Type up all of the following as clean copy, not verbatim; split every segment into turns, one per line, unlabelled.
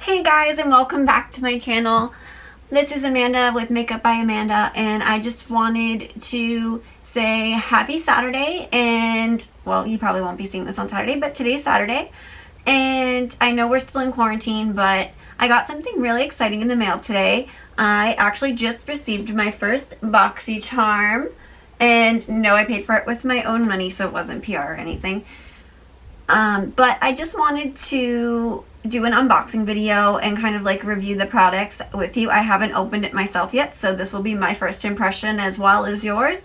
Hey guys, and welcome back to my channel. This is Amanda with Makeup by Amanda, and I just wanted to say happy Saturday. And well, you probably won't be seeing this on Saturday, but today's Saturday, and I know we're still in quarantine, but I got something really exciting in the mail today. I actually just received my first Boxy charm, and no, I paid for it with my own money, so it wasn't PR or anything. But I just wanted to do an unboxing video and kind of like review the products with you. I haven't opened it myself yet, so this will be my first impression as well as yours.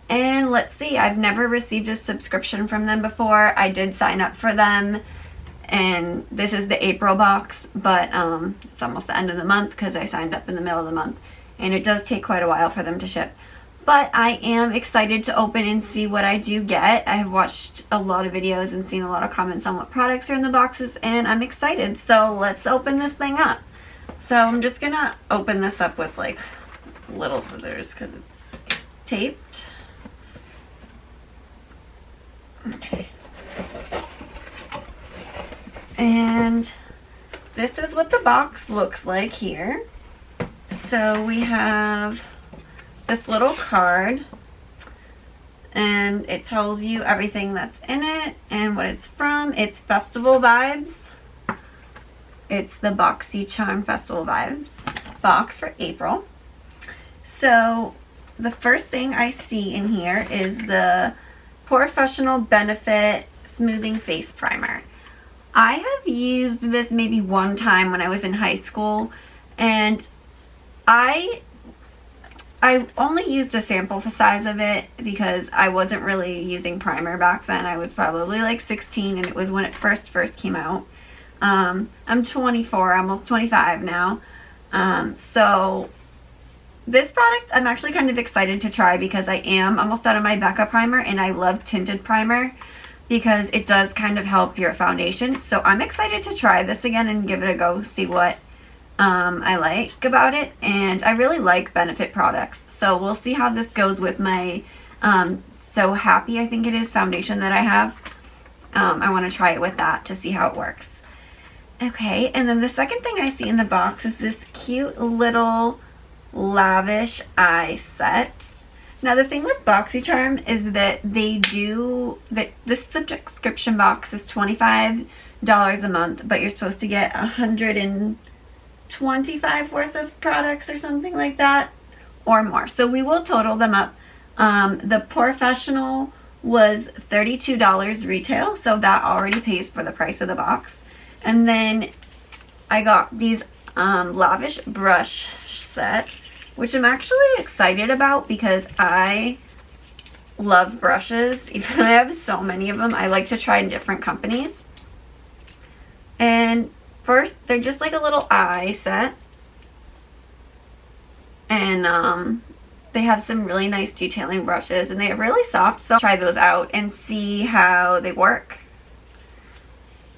And let's see, I've never received a subscription from them before. I did sign up for them, and this is the April box, but it's almost the end of the month because I signed up in the middle of the month, and it does take quite a while for them to ship. But I am excited to open and see what I do get. I have watched a lot of videos and seen a lot of comments on what products are in the boxes, and I'm excited. So let's open this thing up. So I'm just gonna open this up with like little scissors because it's taped. Okay. And this is what the box looks like here. So we have this little card, and it tells you everything that's in it and what it's from. It's Festival Vibes. It's the Boxy Charm Festival Vibes box for April. So the first thing I see in here is the Professional Benefit Smoothing Face Primer. I have used this maybe one time when I was in high school, and I only used a sample size of it because I wasn't really using primer back then. I was probably like 16, and it was when it first came out. I'm 24, almost 25 now. So this product I'm actually kind of excited to try because I am almost out of my Becca primer, and I love tinted primer because it does kind of help your foundation. So I'm excited to try this again and give it a go, see what I like about it. And I really like Benefit products, so we'll see how this goes with my So Happy, I think it is, foundation that I have. I want to try it with that to see how it works. Okay, and then the second thing I see in the box is this cute little lavish eye set. Now the thing with BoxyCharm is that they do that. This subscription box is $25 a month, but you're supposed to get 125 worth of products or something like that, or more. So we will total them up. The Professional was $32 retail, so that already pays for the price of the box. And then I got these lavish brush set, which I'm actually excited about because I love brushes. Even though I have so many of them, I like to try different companies. And first, they're just like a little eye set, and they have some really nice detailing brushes, and they're really soft, so I'll try those out and see how they work.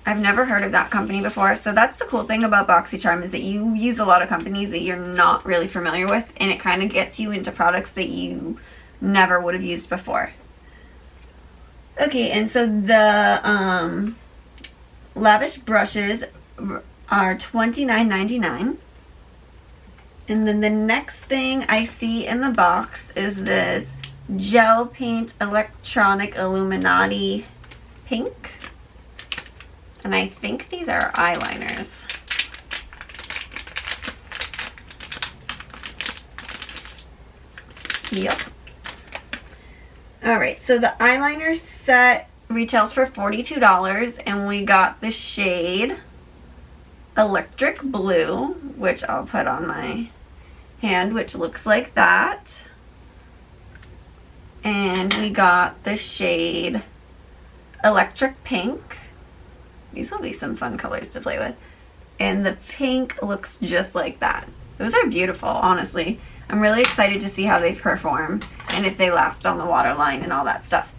I've never heard of that company before, so that's the cool thing about BoxyCharm, is that you use a lot of companies that you're not really familiar with, and it kind of gets you into products that you never would have used before. Okay, and so the lavish brushes are $29.99. And then the next thing I see in the box is this Gel Paint Electronic Illuminati Pink. And I think these are eyeliners. Yep. Alright, so the eyeliner set retails for $42, and we got the shade Electric Blue, which I'll put on my hand, which looks like that. And we got the shade Electric Pink. These will be some fun colors to play with. And the pink looks just like that. Those are beautiful, honestly. I'm really excited to see how they perform and if they last on the waterline and all that stuff.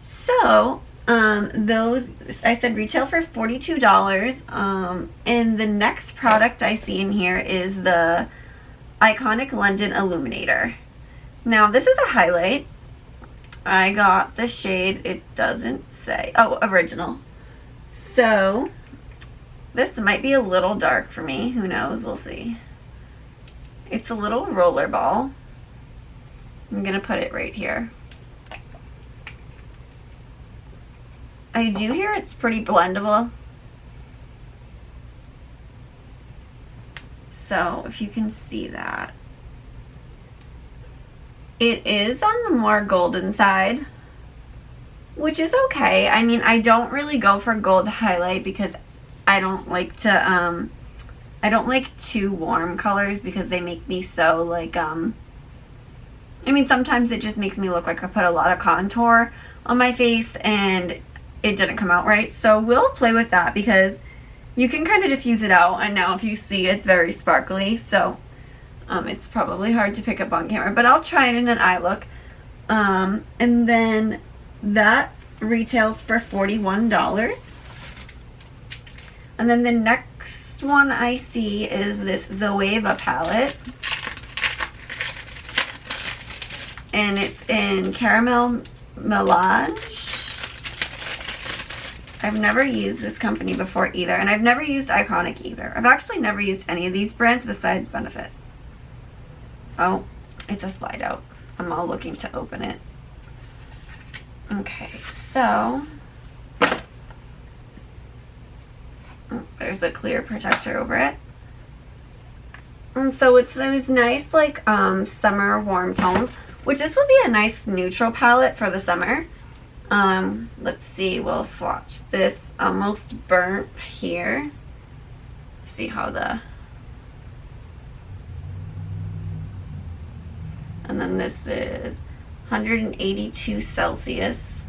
So those, I said, retail for $42. And the next product I see in here is the Iconic London Illuminator. Now this is a highlight. I got the shade, it doesn't say, oh, Original. So This might be a little dark for me. Who knows? We'll see. It's a little roller ball. I'm going to put it right here. I do hear it's pretty blendable. So if you can see that. It is on the more golden side, which is okay. I mean, I don't really go for gold highlight because I don't like to, I don't like too warm colors because they make me so like, I mean, sometimes it just makes me look like I put a lot of contour on my face and it didn't come out right. So we'll play with that because you can kind of diffuse it out, and now if you see, it's very sparkly, so it's probably hard to pick up on camera, but I'll try it in an eye look. And then that retails for $41. And then the next one I see is this Zoeva palette. And it's in Caramel Melange. I've never used this company before either, and I've never used Iconic either. I've actually never used any of these brands besides Benefit. Oh, it's a slide out. I'm all looking to open it. Okay, so there's a clear protector over it. And so it's those nice like summer warm tones, which this would be a nice neutral palette for the summer. Let's see, we'll swatch this almost burnt here. See how the, and then this is 182 Celsius.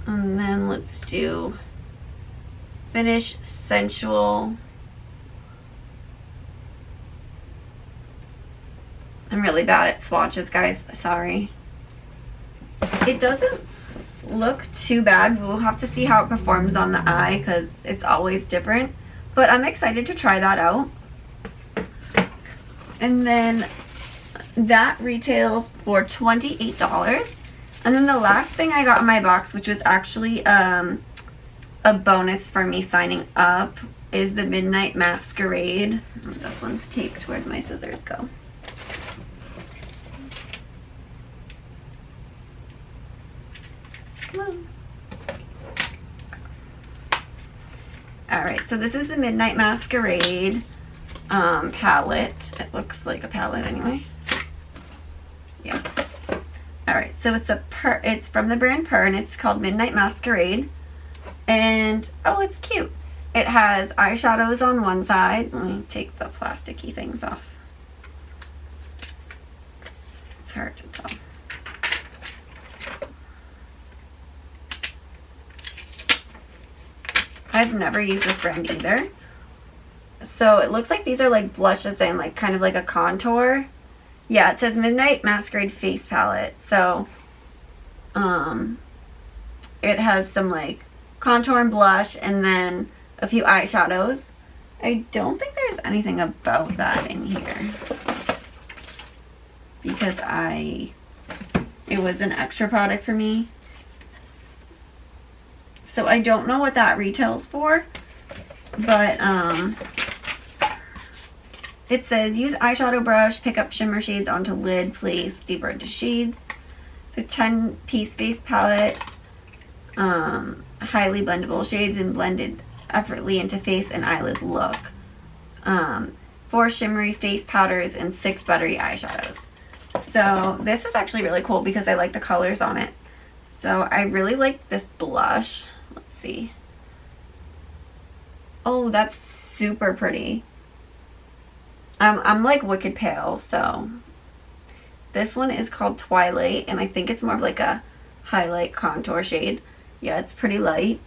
And then let's do Finish Sensual. I'm really bad at swatches, guys. Sorry. It doesn't look too bad. We'll have to see how it performs on the eye because it's always different. But I'm excited to try that out. And then that retails for $28. And then the last thing I got in my box, which was actually a bonus for me signing up, is the Midnight Masquerade. Oh, this one's taped. Where'd my scissors go? Come on. Alright, so this is the Midnight Masquerade palette. It looks like a palette anyway. Yeah. Alright, so it's from the brand Purr, and it's called Midnight Masquerade. And, oh, it's cute. It has eyeshadows on one side. Let me take the plasticky things off. It's hard to tell. I've never used this brand either. So it looks like these are like blushes and like kind of like a contour. Yeah, it says Midnight Masquerade Face Palette. So it has some like contour and blush and then a few eyeshadows. I don't think there's anything about that in here because it was an extra product for me. So I don't know what that retails for, but it says use eyeshadow brush, pick up shimmer shades onto lid, place deeper into shades. It's a 10-piece face palette, highly blendable shades and blended effortlessly into face and eyelid look. 4 shimmery face powders and 6 buttery eyeshadows. So this is actually really cool because I like the colors on it. So I really like this blush. Let's see. Oh, that's super pretty. I'm like wicked pale, so this one is called Twilight, and I think it's more of like a highlight contour shade. Yeah, it's pretty light.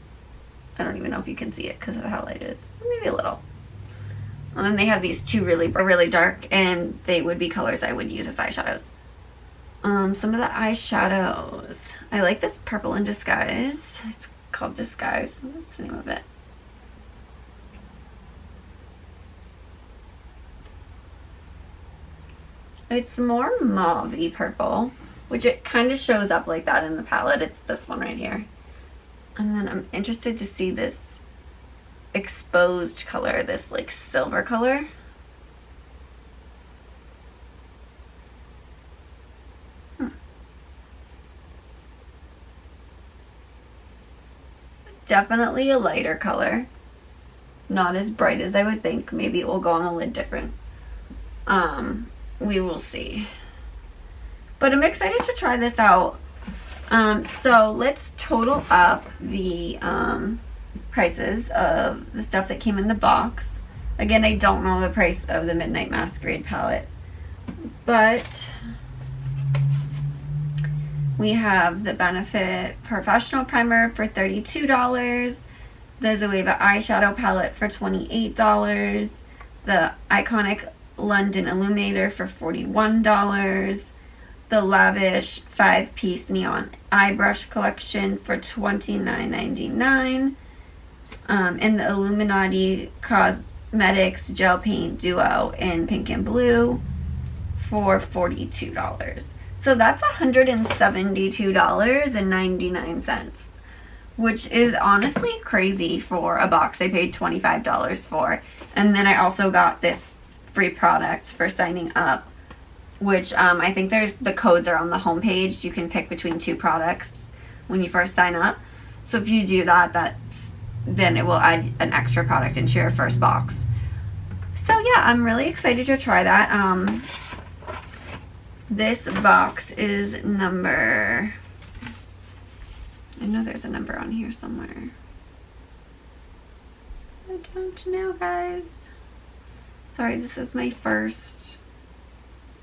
I don't even know if you can see it because of how light it is. Maybe a little. And then they have these two really dark, and they would be colors I would use as eyeshadows. Some of the eyeshadows. I like this Purple in Disguise. It's called Disguise. That's the name of it. It's more mauve-y purple, which it kind of shows up like that in the palette. It's this one right here. And then I'm interested to see this exposed color, this like silver color. Definitely a lighter color. Not as bright as I would think. Maybe it will go on the lid different. We will see. But I'm excited to try this out. So let's total up the prices of the stuff that came in the box. Again, I don't know the price of the Midnight Masquerade palette, but we have the Benefit Professional Primer for $32, the Zoeva Eyeshadow Palette for $28, the Iconic London Illuminator for $41, the Lavish 5-piece Neon Eye Brush Collection for $29.99, and the Illuminati Cosmetics Gel Paint Duo in pink and blue for $42. So that's $172.99, which is honestly crazy for a box I paid $25 for. And then I also got this free product for signing up, which I think the codes are on the homepage. You can pick between 2 products when you first sign up. So if you do that, then it will add an extra product into your first box. So yeah, I'm really excited to try that. This box is number, I know there's a number on here somewhere. I don't know, guys. Sorry, this is my first.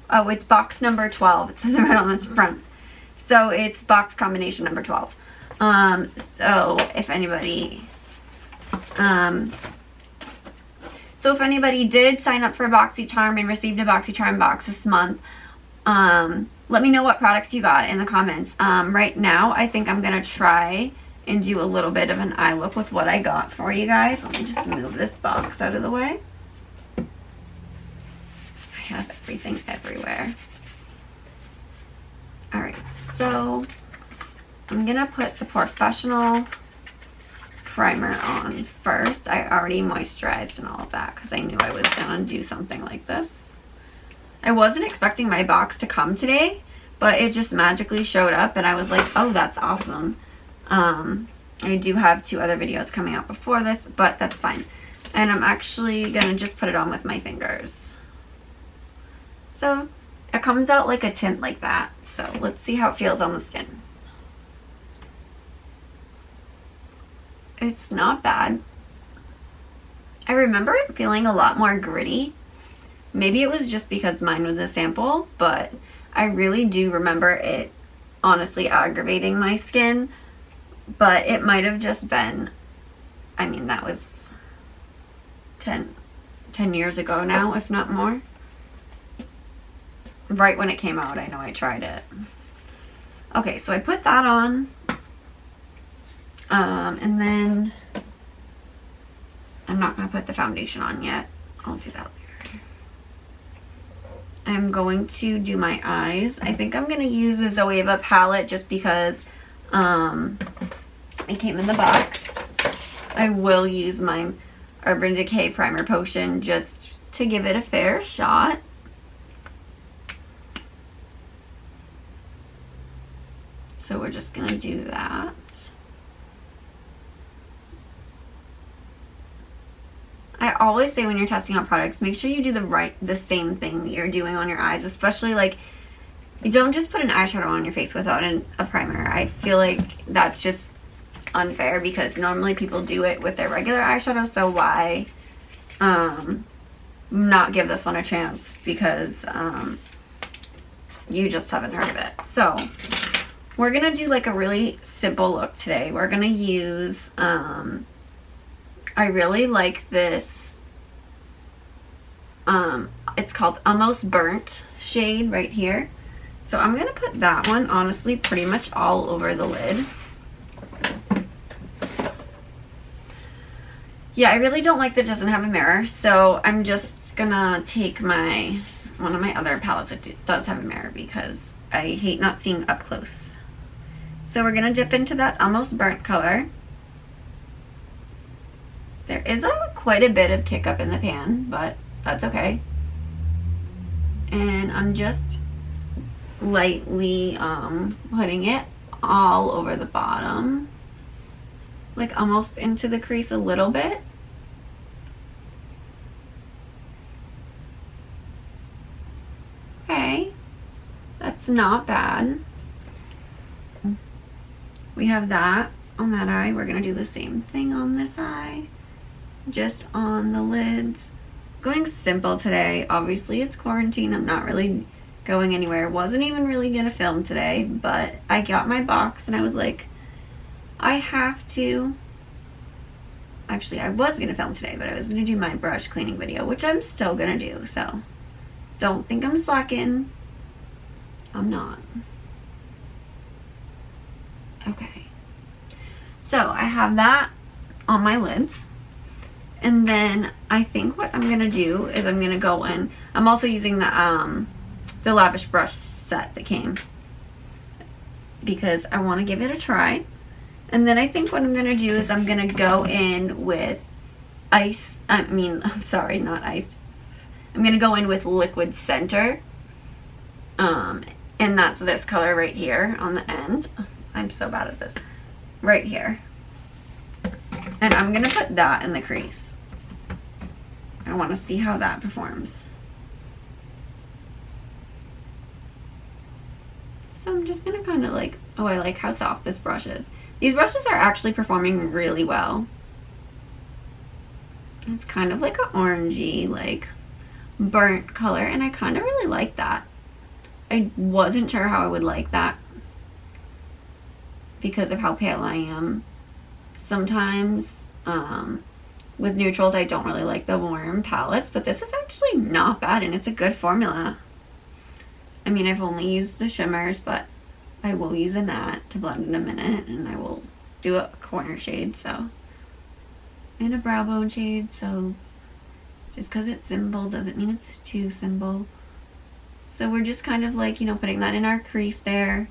Oh, it's box number 12. It says it right on the front. So it's box combination number 12. So if anybody did sign up for BoxyCharm and received a BoxyCharm box this month, let me know what products you got in the comments. Right now, I think I'm going to try and do a little bit of an eye look with what I got for you guys. Let me just move this box out of the way. I have everything everywhere. Alright, so I'm going to put the Professional Primer on first. I already moisturized and all of that because I knew I was going to do something like this. I wasn't expecting my box to come today, but it just magically showed up and I was like, oh, that's awesome. I do have 2 other videos coming out before this, but that's fine. And I'm actually going to just put it on with my fingers. So it comes out like a tint like that. So let's see how it feels on the skin. It's not bad. I remember it feeling a lot more gritty. Maybe it was just because mine was a sample, but I really do remember it honestly aggravating my skin. But it might have just been, I mean, that was 10 years ago now, if not more. Right when it came out, I know I tried it. Okay, so I put that on. And then I'm not going to put the foundation on yet. I'll do that later. I'm going to do my eyes. I think I'm going to use the Zoeva palette just because it came in the box. I will use my Urban Decay Primer Potion just to give it a fair shot. So we're just going to do that. I always say when you're testing out products, make sure you do the same thing that you're doing on your eyes, especially like, don't just put an eyeshadow on your face without a primer. I feel like that's just unfair because normally people do it with their regular eyeshadow, so why not give this one a chance because you just haven't heard of it. So we're gonna do like a really simple look today. We're gonna use I really like this, it's called Almost Burnt shade right here. So I'm going to put that one, honestly, pretty much all over the lid. Yeah, I really don't like that it doesn't have a mirror, so I'm just going to take one of my other palettes that does have a mirror because I hate not seeing up close. So we're going to dip into that Almost Burnt color. There is quite a bit of kick up in the pan, but that's okay. And I'm just lightly putting it all over the bottom, like almost into the crease a little bit. Okay, that's not bad. We have that on that eye. We're gonna do the same thing on this eye, just on the lids. Going simple today. Obviously it's quarantine. I'm not really going anywhere. Wasn't even really gonna film today, but I got my box and I was like, I have to. Actually, I was gonna film today, but I was gonna do my brush cleaning video, which I'm still gonna do, so don't think I'm slacking. I'm not. Okay. So I have that on my lids. And then I think what I'm gonna do is I'm gonna go in. I'm also using the Lavish brush set that came because I want to give it a try. And then I think what I'm gonna do is I'm gonna go in with I'm sorry, not iced. I'm gonna go in with liquid center. And that's this color right here on the end. I'm so bad at this. Right here. And I'm gonna put that in the crease. I want to see how that performs. So I'm just gonna kind of like, oh, I like how soft this brush is. These brushes are actually performing really well. It's kind of like an orangey, like burnt color, and I kind of really like that. I wasn't sure how I would like that because of how pale I am. Sometimes with neutrals I don't really like the warm palettes, but this is actually not bad and it's a good formula. I mean, I've only used the shimmers, but I will use a matte to blend in a minute, and I will do a corner shade, so, and a brow bone shade, so just because it's simple doesn't mean it's too simple. So we're just kind of like, you know, putting that in our crease there.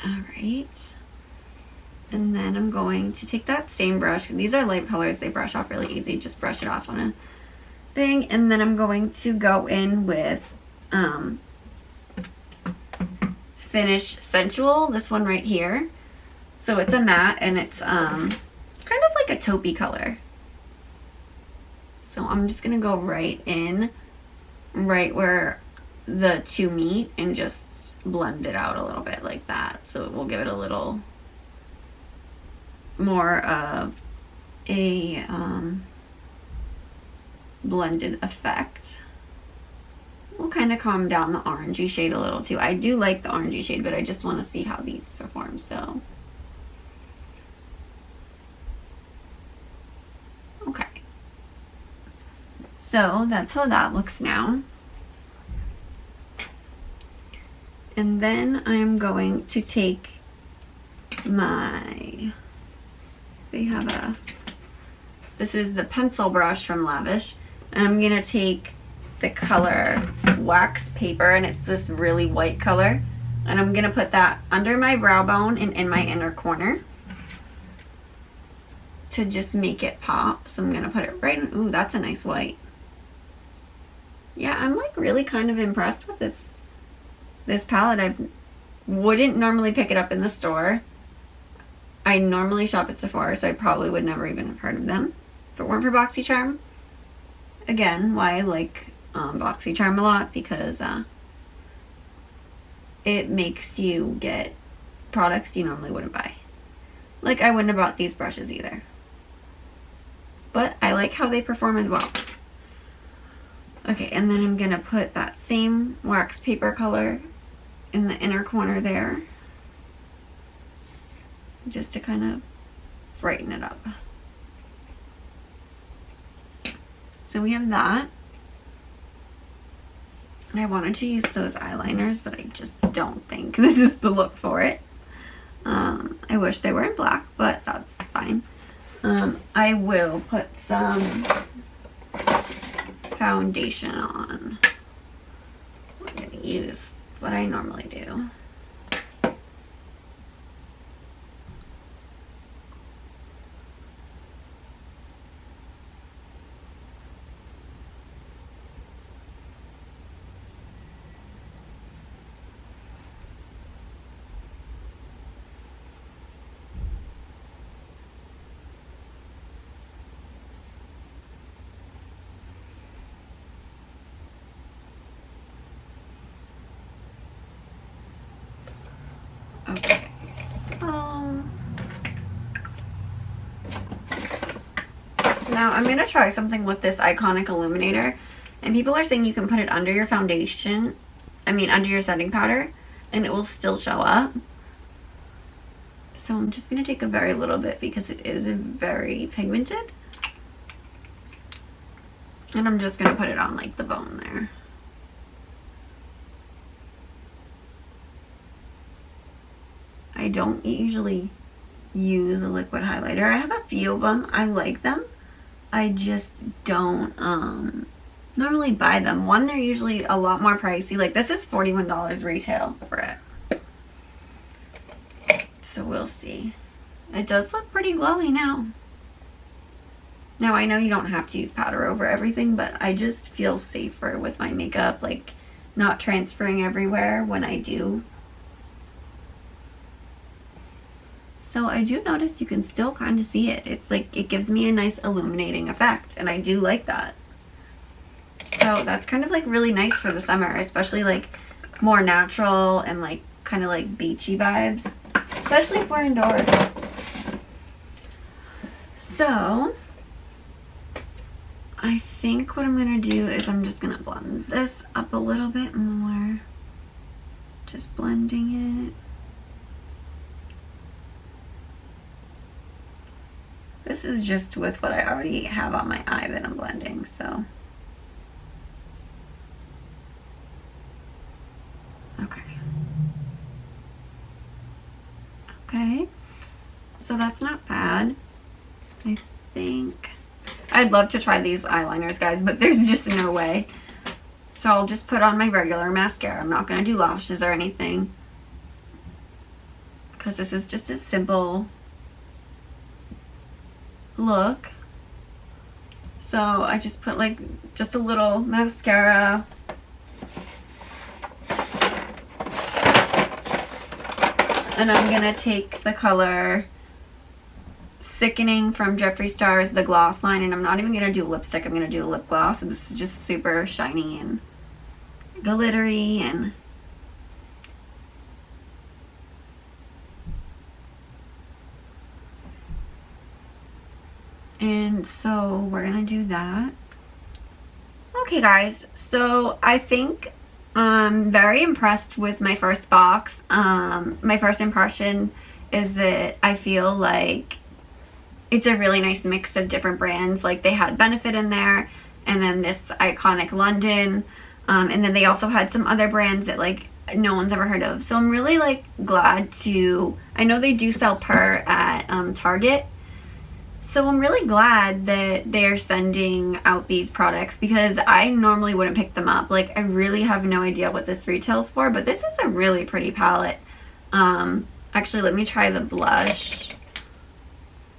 Alright. And then I'm going to take that same brush. These are light colors. They brush off really easy. Just brush it off on a thing. And then I'm going to go in with Finish Sensual. This one right here. So it's a matte and it's kind of like a taupey color. So I'm just going to go right in, right where the two meet, and just blend it out a little bit like that. So it will give it a little more of a blended effect. We'll kind of calm down the orangey shade a little too. I do like the orangey shade, but I just want to see how these perform. So okay, so that's how that looks now. And then I'm going to take my, this is the pencil brush from Lavish, and I'm gonna take the color Wax Paper, and it's this really white color, and I'm gonna put that under my brow bone and in my inner corner to just make it pop. So I'm gonna put it right in. Ooh, that's a nice white. Yeah, I'm like really kind of impressed with this palette. I wouldn't normally pick it up in the store. I normally shop at Sephora, so I probably would never even have heard of them if it weren't for BoxyCharm. Again, why I like BoxyCharm a lot, because it makes you get products you normally wouldn't buy. Like, I wouldn't have bought these brushes either. But I like how they perform as well. Okay, and then I'm gonna put that same Wax Paper color in the inner corner there, just to kind of brighten it up. So we have that. And I wanted to use those eyeliners, but I just don't think this is the look for it. I wish they were in black, but that's fine. I will put some foundation on. I'm going to use what I normally do. Okay, so now I'm going to try something with this Iconic Illuminator. And people are saying you can put it under your foundation, under your setting powder, and it will still show up. So I'm just going to take a very little bit because it is very pigmented. And I'm just going to put it on like the bone there. I don't usually use a liquid highlighter. I have a few of them. I like them. I just don't normally buy them. One, they're usually a lot more pricey. Like this is $41 retail for it. So we'll see. It does look pretty glowy now. Now I know you don't have to use powder over everything, but I just feel safer with my makeup, like not transferring everywhere when I do. So I do notice you can still kind of see it. It's like, it gives me a nice illuminating effect, and I do like that. So that's kind of like really nice for the summer, especially like more natural and like kind of like beachy vibes, especially if we're indoors. So I think what I'm gonna do is I'm just gonna blend this up a little bit more. Just blending it. This is just with what I already have on my eye that I'm blending, so. Okay. Okay. So that's not bad. I think I'd love to try these eyeliners, guys, but there's just no way. So I'll just put on my regular mascara. I'm not gonna do lashes or anything, because this is just a simple look. So I just put like just a little mascara, and I'm gonna take the color Sickening from Jeffree Star's the gloss line, and I'm not even gonna do lipstick, I'm gonna do a lip gloss. And this is just super shiny and glittery, and so we're gonna do that. Okay guys, so I think I'm very impressed with my first box. My first impression is that I feel like it's a really nice mix of different brands. Like they had Benefit in there, and then this Iconic London, and then they also had some other brands that like no one's ever heard of. So I'm really like glad to, I know they do sell Purr at Target, so I'm really glad that they're sending out these products, because I normally wouldn't pick them up. Like I really have no idea what this retails for, but this is a really pretty palette. Actually, let me try the blush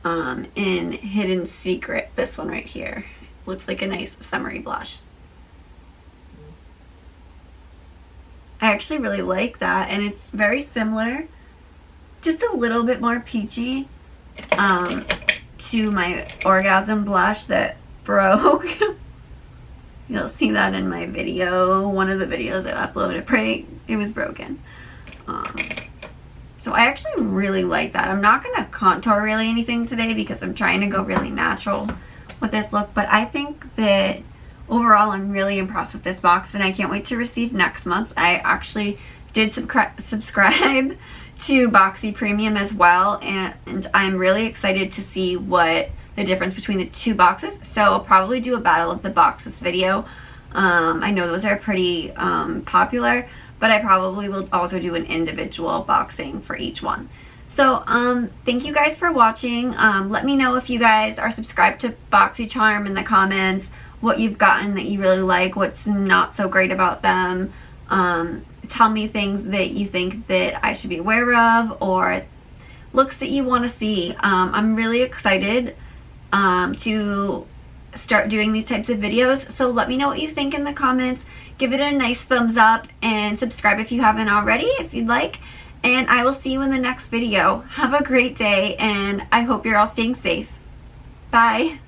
in Hidden Secret, this one right here. Looks like a nice summery blush. I actually really like that, and it's very similar, just a little bit more peachy, to my Orgasm blush that broke. You'll see that in my video, one of the videos I uploaded, it was broken. So I actually really like that. I'm not going to contour really anything today because I'm trying to go really natural with this look, but I think that overall I'm really impressed with this box, and I can't wait to receive next month's. I actually did subscribe to Boxy Premium as well, and I'm really excited to see what the difference between the two boxes. So I'll probably do a battle of the boxes video. I know those are pretty popular, but I probably will also do an individual boxing for each one. So thank you guys for watching. Let me know if you guys are subscribed to BoxyCharm in the comments, what you've gotten that you really like, what's not so great about them. Tell me things that you think that I should be aware of, or looks that you want to see. I'm really excited to start doing these types of videos, so let me know what you think in the comments. Give it a nice thumbs up, and subscribe if you haven't already, if you'd like. And I will see you in the next video. Have a great day, and I hope you're all staying safe. Bye.